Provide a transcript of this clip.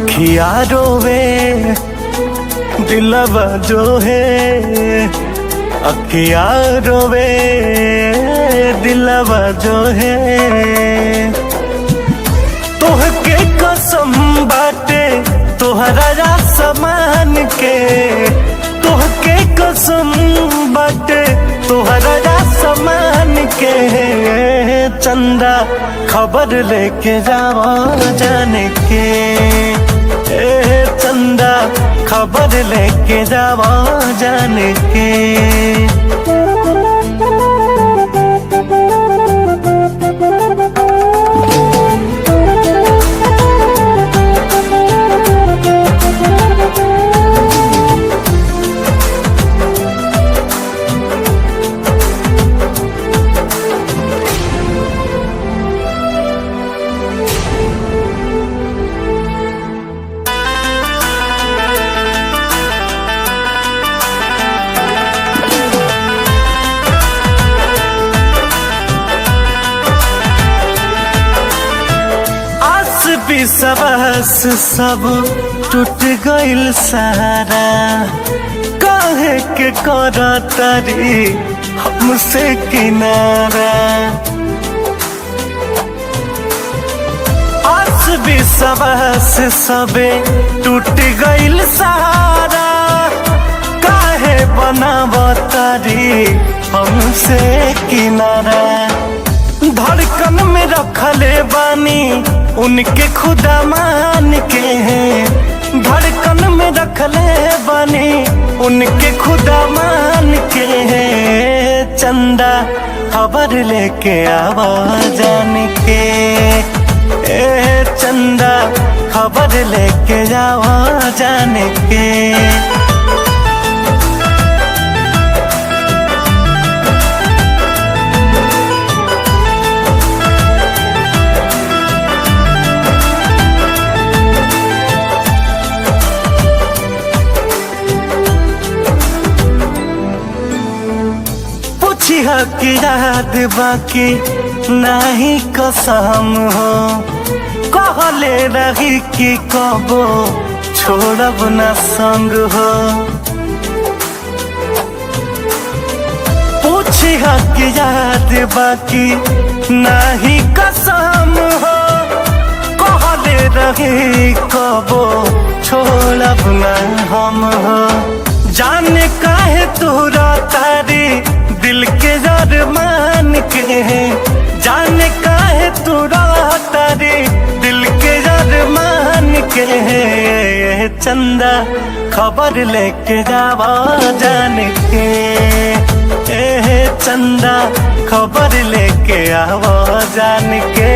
अखिया रोवे दिलवा जो है, अखिया रोवे दिलवा जो है। तोहके कसम बाटे तोहरा समान के, तोहके कसम बाटे तोहरा समान के। चंदा खबर लेके जावा जाने के, चंदा खबर लेके जावा जाने के। विश्वास सब टूट गइल सारा, काहे के करतारी हमसे किनारा। आस विश्वास सबे टूट गइल सारा, काहे बनावतारी हमसे किनारा। धड़कन में रखले बानी उनके खुदा मान के हैं, धड़कन में रखले बानी उनके खुदा मान के हैं। चंदा खबर लेके आवा जाने के, चंदा खबर लेके जावा जाने के। की याद बाकी नहीं कसम हो, कहले रही कि कबो छोड़ब न संग हो। पूछी की याद बाकी नहीं कसम हो, कहले रही कबो छोड़ब न हम हो। जाने काहे तोरा तारी दिल के अरमान के, जाने काहे तोरा तारी दिल के अरमान के। चंदा खबर लेके जावा जाने के, चंदा खबर लेके आवा जाने के।